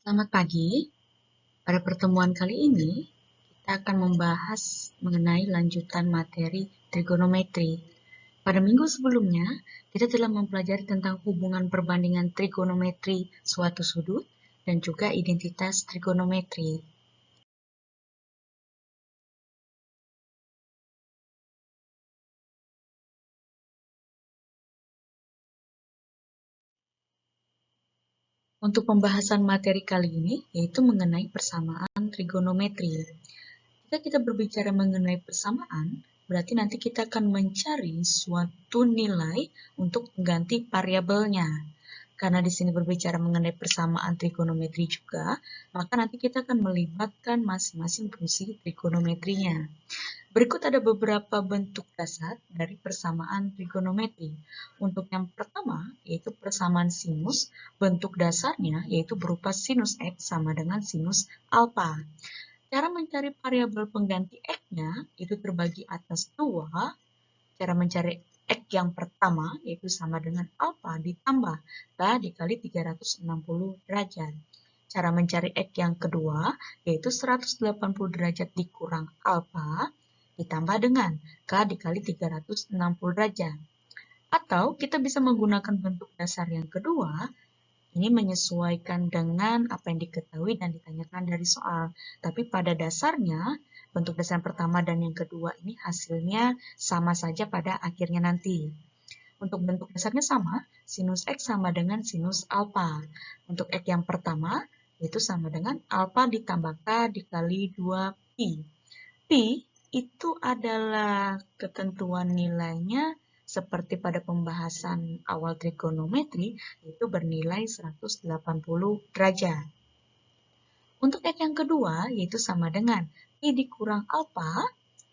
Selamat pagi. Pada pertemuan kali ini, kita akan membahas mengenai lanjutan materi trigonometri. Pada minggu sebelumnya, kita telah mempelajari tentang hubungan perbandingan trigonometri suatu sudut dan juga identitas trigonometri. Untuk pembahasan materi kali ini, yaitu mengenai persamaan trigonometri. Jika kita berbicara mengenai persamaan, berarti nanti kita akan mencari suatu nilai untuk mengganti variabelnya. Karena di sini berbicara mengenai persamaan trigonometri juga, maka nanti kita akan melibatkan masing-masing fungsi trigonometrinya. Berikut ada beberapa bentuk dasar dari persamaan trigonometri. Untuk yang pertama, yaitu persamaan sinus, bentuk dasarnya yaitu berupa sinus X sama dengan sinus alfa. Cara mencari variabel pengganti X-nya itu terbagi atas dua. Cara mencari X yang pertama yaitu sama dengan alfa ditambah K dikali 360 derajat. Cara mencari X yang kedua yaitu 180 derajat dikurang alfa ditambah dengan K dikali 360 derajat. Atau kita bisa menggunakan bentuk dasar yang kedua. Ini menyesuaikan dengan apa yang diketahui dan ditanyakan dari soal. Tapi pada dasarnya, bentuk dasar pertama dan yang kedua ini hasilnya sama saja pada akhirnya nanti. Untuk bentuk dasarnya sama, sinus X sama dengan sinus alfa. Untuk X yang pertama, itu sama dengan alfa ditambah K dikali 2pi. Pi itu adalah ketentuan nilainya seperti pada pembahasan awal trigonometri, yaitu bernilai 180 derajat. Untuk X yang kedua, yaitu sama dengan Pi dikurang alfa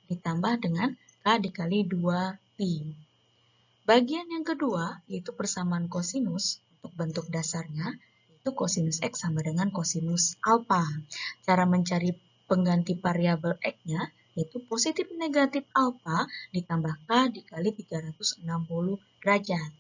ditambah dengan K dikali 2pi. Bagian yang kedua, yaitu persamaan kosinus, untuk bentuk dasarnya, yaitu kosinus X sama dengan kosinus alfa. Cara mencari pengganti variabel X-nya, yaitu positif negatif alfa ditambah K dikali 360 derajat.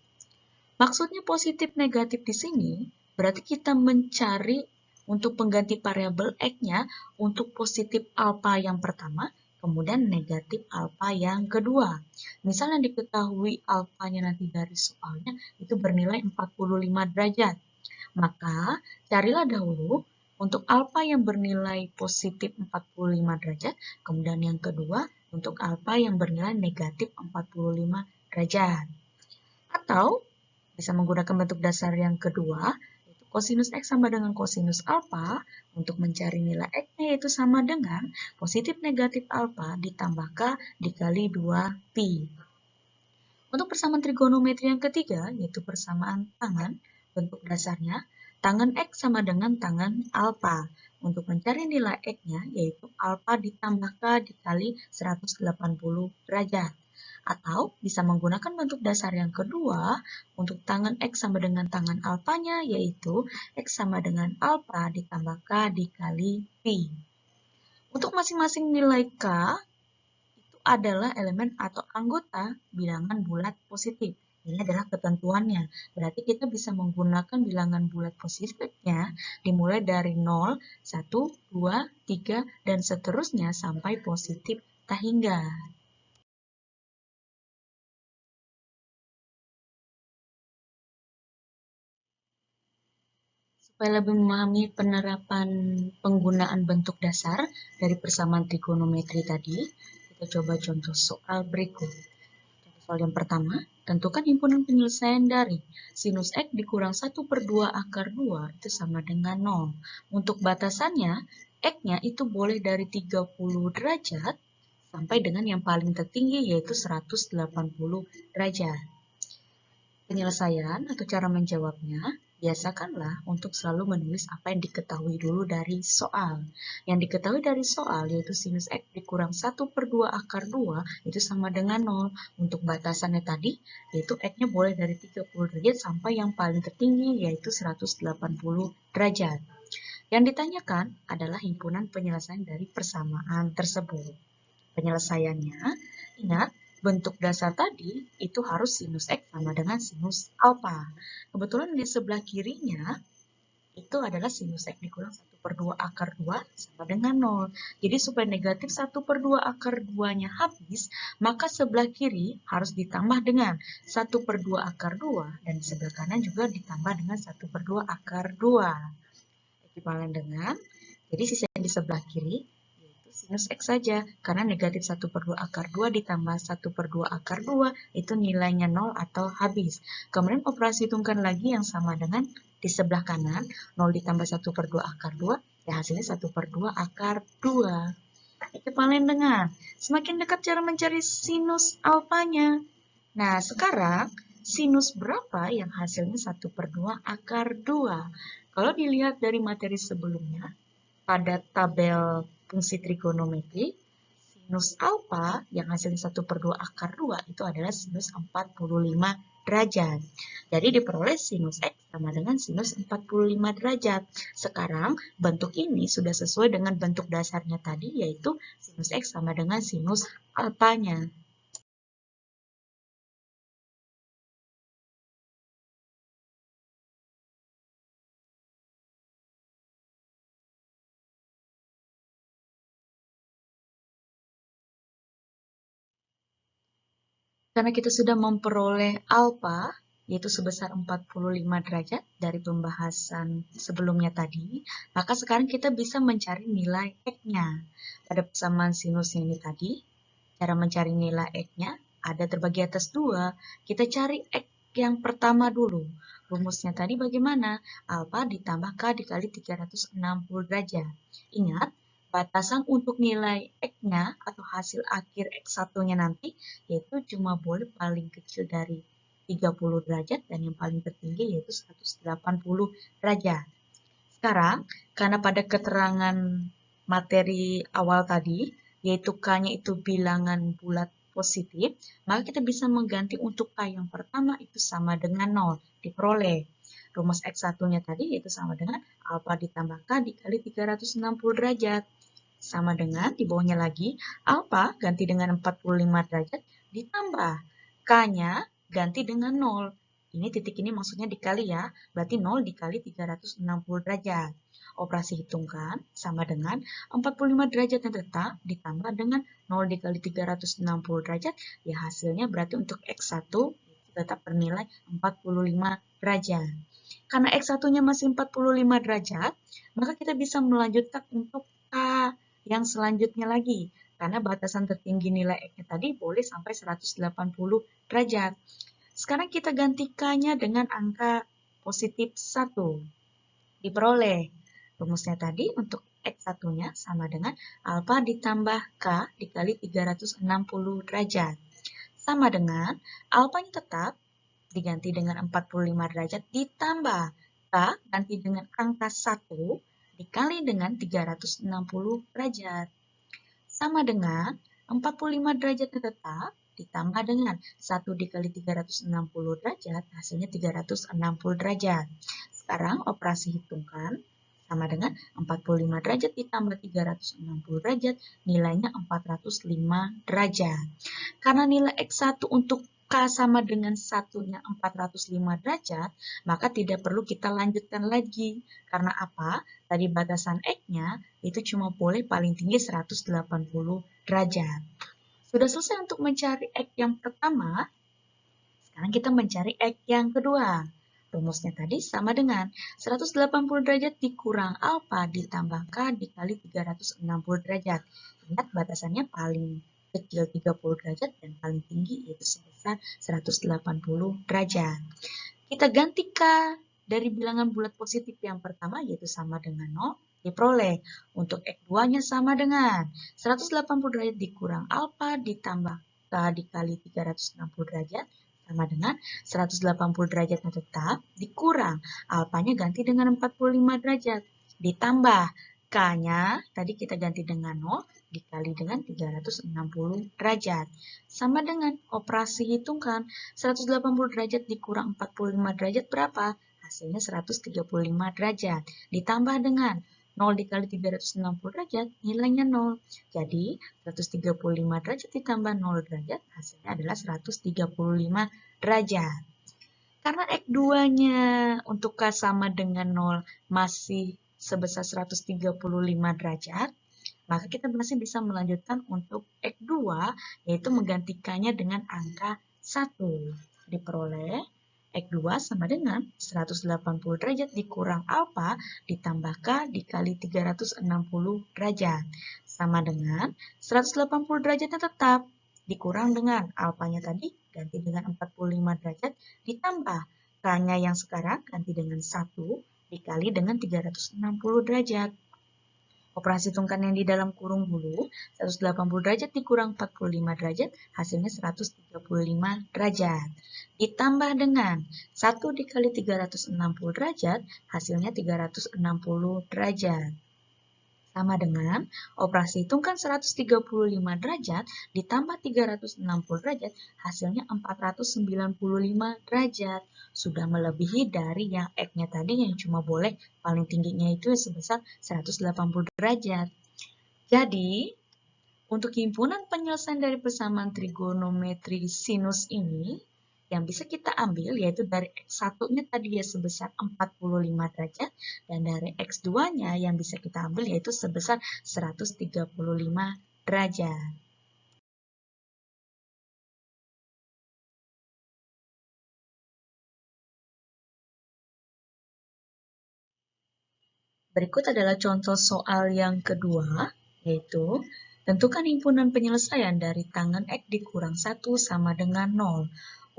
Maksudnya positif negatif di sini, berarti kita mencari untuk pengganti variabel X-nya untuk positif alfa yang pertama, kemudian negatif alfa yang kedua. Misalnya diketahui alfanya nanti dari soalnya itu bernilai 45 derajat. Maka carilah dahulu untuk alfa yang bernilai positif 45 derajat, kemudian yang kedua untuk alfa yang bernilai negatif 45 derajat. Atau bisa menggunakan bentuk dasar yang kedua, yaitu kosinus X sama dengan kosinus alfa. Untuk mencari nilai X-nya yaitu sama dengan positif negatif alfa ditambah K dikali 2pi. Untuk persamaan trigonometri yang ketiga, yaitu persamaan tangan, bentuk dasarnya, tangan X sama dengan tangan alfa. Untuk mencari nilai X-nya, yaitu alfa ditambah K dikali 180 derajat. Atau bisa menggunakan bentuk dasar yang kedua, untuk tangan X sama dengan tangan alfanya, yaitu X sama dengan alfa ditambah K dikali pi. Untuk masing-masing nilai K, adalah elemen atau anggota bilangan bulat positif. Ini adalah ketentuannya. Berarti kita bisa menggunakan bilangan bulat positifnya dimulai dari 0, 1, 2, 3, dan seterusnya sampai positif tak hingga. Supaya lebih memahami penerapan penggunaan bentuk dasar dari persamaan trigonometri tadi, kita coba contoh soal berikut. Soal yang pertama, tentukan himpunan penyelesaian dari sinus X dikurang 1/2 akar 2 itu sama dengan 0. Untuk batasannya, X-nya itu boleh dari 30 derajat sampai dengan yang paling tertinggi yaitu 180 derajat. Penyelesaian atau cara menjawabnya, biasakanlah untuk selalu menulis apa yang diketahui dulu dari soal. Yang diketahui dari soal yaitu sinus X dikurang 1/2 akar 2 itu sama dengan 0. Untuk batasannya tadi, yaitu X-nya boleh dari 30 derajat sampai yang paling tertinggi yaitu 180 derajat. Yang ditanyakan adalah himpunan penyelesaian dari persamaan tersebut. Penyelesaiannya, ingat, bentuk dasar tadi itu harus sinus X sama dengan sinus alfa. Kebetulan di sebelah kirinya itu adalah sinus X dikurang 1/2 akar 2 sama dengan 0. Jadi supaya negatif 1/2 akar 2-nya habis, maka sebelah kiri harus ditambah dengan 1/2 akar 2 dan di sebelah kanan juga ditambah dengan 1/2 akar 2. Ekivalen dengan, jadi sisa yang di sebelah kiri yaitu sinus X saja, karena negatif 1/2 akar 2 ditambah 1/2 akar 2 itu nilainya 0 atau habis. Kemudian operasi hitungkan lagi yang sama dengan di sebelah kanan, 0 ditambah 1/2 akar 2, ya hasilnya 1/2 akar 2. Ekivalen dengan, semakin dekat cara mencari sinus alfanya. Nah, sekarang sinus berapa yang hasilnya 1/2 akar 2? Kalau dilihat dari materi sebelumnya, pada tabel fungsi trigonometri, sinus alfa yang hasilnya 1/2 akar 2 itu adalah sinus 45 derajat. Jadi diperoleh sinus X sama dengan sinus 45 derajat. Sekarang bentuk ini sudah sesuai dengan bentuk dasarnya tadi, yaitu sinus X sama dengan sinus alfanya. Karena kita sudah memperoleh alfa, yaitu sebesar 45 derajat dari pembahasan sebelumnya tadi, maka sekarang kita bisa mencari nilai X-nya. Pada persamaan sinus ini tadi, cara mencari nilai X-nya ada terbagi atas 2. Kita cari X yang pertama dulu. Rumusnya tadi bagaimana? Alfa ditambah K dikali 360 derajat. Ingat, batasan untuk nilai X-nya atau hasil akhir X1-nya nanti yaitu cuma boleh paling kecil dari 30 derajat dan yang paling tertinggi yaitu 180 derajat. Sekarang, karena pada keterangan materi awal tadi, yaitu K-nya itu bilangan bulat positif, maka kita bisa mengganti untuk K yang pertama itu sama dengan 0, diperoleh. Rumus X1-nya tadi yaitu sama dengan alfa ditambah K dikali 360 derajat. Sama dengan, di bawahnya lagi, alfa ganti dengan 45 derajat ditambah K-nya ganti dengan 0. Ini titik ini maksudnya dikali ya, berarti 0 dikali 360 derajat. Operasi hitungkan sama dengan 45 derajat yang tetap ditambah dengan 0 dikali 360 derajat, ya hasilnya berarti untuk X1 tetap bernilai 45 derajat. Karena X1-nya masih 45 derajat, maka kita bisa melanjutkan untuk K yang selanjutnya lagi. Karena batasan tertinggi nilai X-nya tadi boleh sampai 180 derajat. Sekarang kita ganti K-nya dengan angka positif 1. Diperoleh. Rumusnya tadi untuk X1-nya sama dengan alfa ditambah K dikali 360 derajat. Sama dengan alfanya tetap diganti dengan 45 derajat ditambah K ganti dengan angka 1 dikali dengan 360 derajat. Sama dengan 45 derajat tetap ditambah dengan 1 dikali 360 derajat, hasilnya 360 derajat. Sekarang operasi hitungkan sama dengan 45 derajat ditambah 360 derajat, nilainya 405 derajat. Karena nilai X1 untuk K sama dengan satunya 405 derajat, maka tidak perlu kita lanjutkan lagi. Karena apa? Tadi batasan X-nya itu cuma boleh paling tinggi 180 derajat. Sudah selesai untuk mencari X yang pertama, sekarang kita mencari X yang kedua. Rumusnya tadi sama dengan 180 derajat dikurang alfa ditambah K dikali 360 derajat. Ingat batasannya paling kecil 30 derajat dan paling tinggi yaitu sebesar 180 derajat. Kita ganti K dari bilangan bulat positif yang pertama yaitu sama dengan 0, diperoleh. Untuk X2-nya sama dengan 180 derajat dikurang alfa ditambah K dikali 360 derajat sama dengan 180 derajatnya tetap dikurang alfanya ganti dengan 45 derajat ditambah K-nya tadi kita ganti dengan 0 dikali dengan 360 derajat. Sama dengan operasi hitungkan 180 derajat dikurang 45 derajat berapa? Hasilnya 135 derajat. Ditambah dengan 0 dikali 360 derajat, nilainya 0. Jadi, 135 derajat ditambah 0 derajat, hasilnya adalah 135 derajat. K Karena X2-nya untuk K sama dengan 0 masih sebesar 135 derajat, maka kita masih bisa melanjutkan untuk X2, yaitu menggantikannya dengan angka 1. Diperoleh X2 sama dengan 180 derajat dikurang alfa ditambah K dikali 360 derajat. Sama dengan 180 derajatnya tetap dikurang dengan alfanya tadi ganti dengan 45 derajat ditambah K-nya yang sekarang ganti dengan 1 dikali dengan 360 derajat. Operasi tungkan yang di dalam kurung dulu, 180 derajat dikurang 45 derajat, hasilnya 135 derajat. Ditambah dengan 1 dikali 360 derajat, hasilnya 360 derajat. Sama dengan operasi hitungkan 135 derajat ditambah 360 derajat, hasilnya 495 derajat. Sudah melebihi dari yang X-nya tadi yang cuma boleh paling tingginya itu sebesar 180 derajat. Jadi, untuk himpunan penyelesaian dari persamaan trigonometri sinus ini, yang bisa kita ambil yaitu dari X1-nya tadi ya sebesar 45 derajat dan dari X2-nya yang bisa kita ambil yaitu sebesar 135 derajat. Berikut adalah contoh soal yang kedua, yaitu tentukan himpunan penyelesaian dari tangan X dikurang 1 sama dengan 0.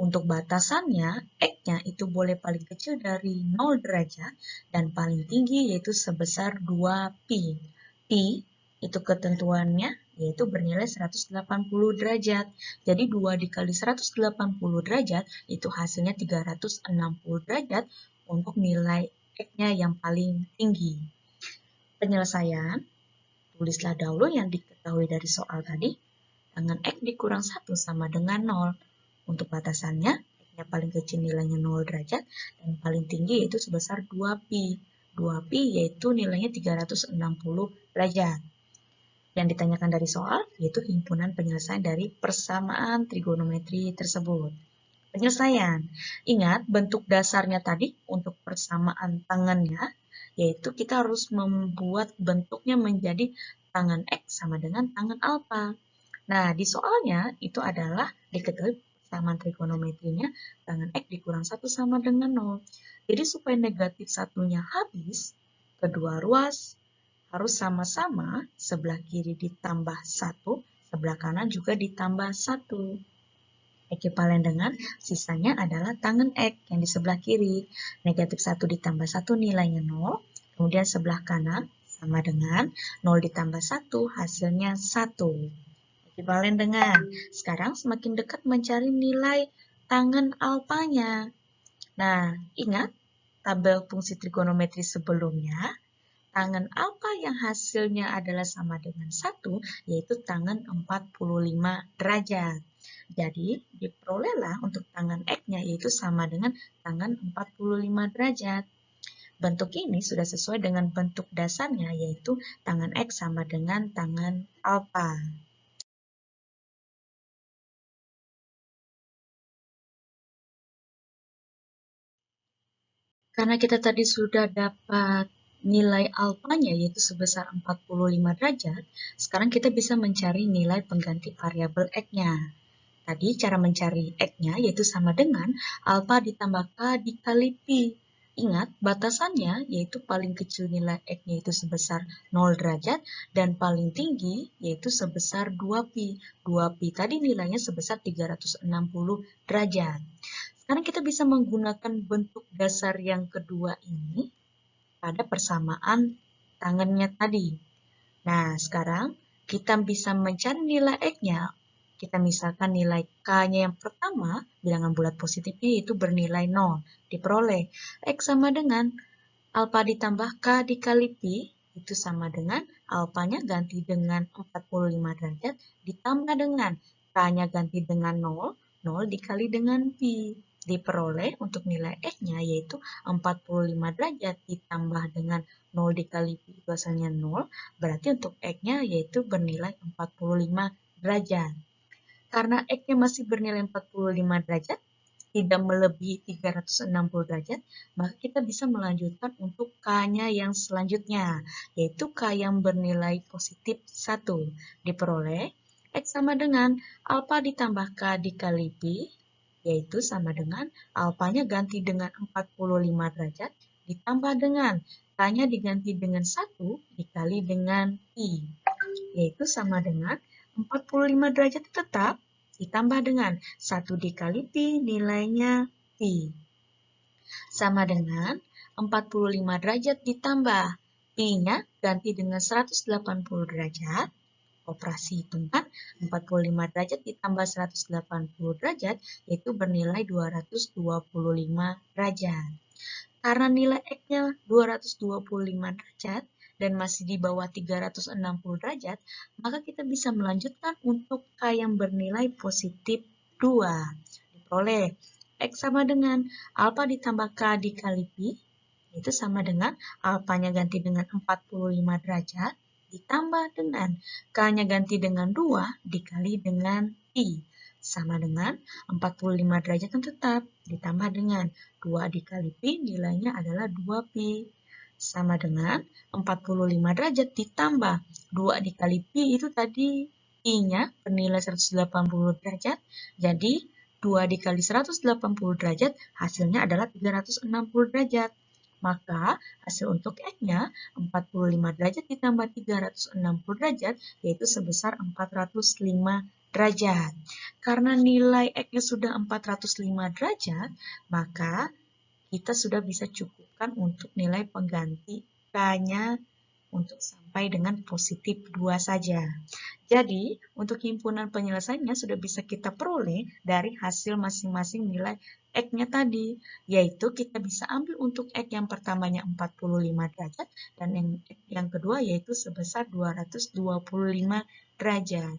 Untuk batasannya, X-nya itu boleh paling kecil dari 0 derajat dan paling tinggi yaitu sebesar 2pi. Pi itu ketentuannya yaitu bernilai 180 derajat. Jadi 2 dikali 180 derajat itu hasilnya 360 derajat untuk nilai X-nya yang paling tinggi. Penyelesaian, tulislah dahulu yang diketahui dari soal tadi. Tangan X dikurang 1 sama dengan 0. Untuk batasannya, X-nya paling kecil nilainya 0 derajat dan paling tinggi yaitu sebesar 2pi. 2pi yaitu nilainya 360 derajat. Yang ditanyakan dari soal yaitu himpunan penyelesaian dari persamaan trigonometri tersebut. Penyelesaian. Ingat bentuk dasarnya tadi untuk persamaan tangannya, yaitu kita harus membuat bentuknya menjadi tangan X sama dengan tangan alfa. Nah, di soalnya itu adalah diketahui persamaan trigonometrinya tangan X dikurang 1 sama dengan 0. Jadi supaya negatif satunya habis, kedua ruas harus sama-sama sebelah kiri ditambah 1, sebelah kanan juga ditambah 1. Ekivalen dengan sisanya adalah tangan X yang di sebelah kiri. Negatif 1 ditambah 1 nilainya 0. Kemudian sebelah kanan sama dengan 0 ditambah 1 hasilnya 1. Ekivalen dengan, sekarang semakin dekat mencari nilai tangan alfanya. Nah, ingat tabel fungsi trigonometri sebelumnya, tangan alfa yang hasilnya adalah sama dengan 1, yaitu tangan 45 derajat. Jadi, diperolehlah untuk tangan X-nya yaitu sama dengan tangan 45 derajat. Bentuk ini sudah sesuai dengan bentuk dasarnya yaitu tangan X sama dengan tangan alfa. Karena kita tadi sudah dapat nilai alfanya yaitu sebesar 45 derajat, sekarang kita bisa mencari nilai pengganti variabel X-nya. Tadi cara mencari X-nya yaitu sama dengan alfa ditambah K dikali Pi. Ingat, batasannya yaitu paling kecil nilai X-nya itu sebesar 0 derajat dan paling tinggi yaitu sebesar 2pi. 2pi tadi nilainya sebesar 360 derajat. Sekarang kita bisa menggunakan bentuk dasar yang kedua ini pada persamaan tangannya tadi. Nah, sekarang kita bisa mencari nilai X-nya. Kita misalkan nilai K-nya yang pertama, bilangan bulat positifnya yaitu bernilai 0. Diperoleh X sama dengan alfa ditambah K dikali Pi, itu sama dengan alfanya ganti dengan 45 derajat, ditambah dengan K-nya ganti dengan 0, 0 dikali dengan Pi. Diperoleh untuk nilai X-nya yaitu 45 derajat ditambah dengan 0 dikali Pi itu hasilnya 0, berarti untuk X-nya yaitu bernilai 45 derajat. Karena X-nya masih bernilai 45 derajat, tidak melebihi 360 derajat, maka kita bisa melanjutkan untuk K-nya yang selanjutnya, yaitu K yang bernilai positif 1. Diperoleh X sama dengan alfa ditambah K dikali Pi, yaitu sama dengan alfanya ganti dengan 45 derajat, ditambah dengan K-nya diganti dengan 1 dikali dengan Pi, yaitu sama dengan 45 derajat tetap ditambah dengan 1 dikali Pi, nilainya Pi. Sama dengan 45 derajat ditambah Pi-nya ganti dengan 180 derajat. Operasi hitungan 45 derajat ditambah 180 derajat yaitu bernilai 225 derajat. Karena nilai X-nya 225 derajat dan masih di bawah 360 derajat, maka kita bisa melanjutkan untuk K yang bernilai positif 2. Diperoleh X sama dengan alfa ditambah K dikali Pi, itu sama dengan alfanya ganti dengan 45 derajat, ditambah dengan K-nya ganti dengan 2 dikali dengan Pi. Sama dengan 45 derajat yang tetap, ditambah dengan 2 dikali Pi, nilainya adalah 2Pi. Sama dengan 45 derajat ditambah 2 dikali Pi, itu tadi Pi-nya bernilai 180 derajat, jadi 2 dikali 180 derajat hasilnya adalah 360 derajat. Maka hasil untuk X-nya 45 derajat ditambah 360 derajat yaitu sebesar 405 derajat. Karena nilai X-nya sudah 405 derajat, maka kita sudah bisa cukupkan untuk nilai pengganti K-nya untuk sampai dengan positif 2 saja. Jadi, untuk himpunan penyelesaiannya sudah bisa kita peroleh dari hasil masing-masing nilai X-nya tadi, yaitu kita bisa ambil untuk X yang pertamanya 45 derajat dan yang kedua yaitu sebesar 225 derajat.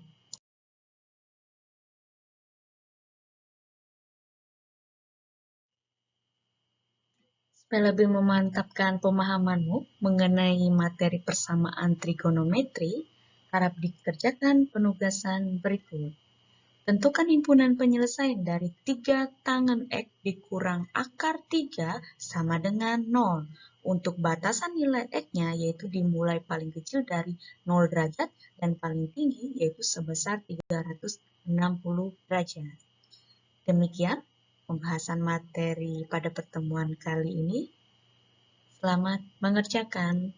Supaya lebih memantapkan pemahamanmu mengenai materi persamaan trigonometri, harap dikerjakan penugasan berikut. Tentukan himpunan penyelesaian dari 3 tangen X dikurang akar 3 sama dengan 0. Untuk batasan nilai X-nya yaitu dimulai paling kecil dari 0 derajat dan paling tinggi yaitu sebesar 360 derajat. Demikian pembahasan materi pada pertemuan kali ini. Selamat mengerjakan.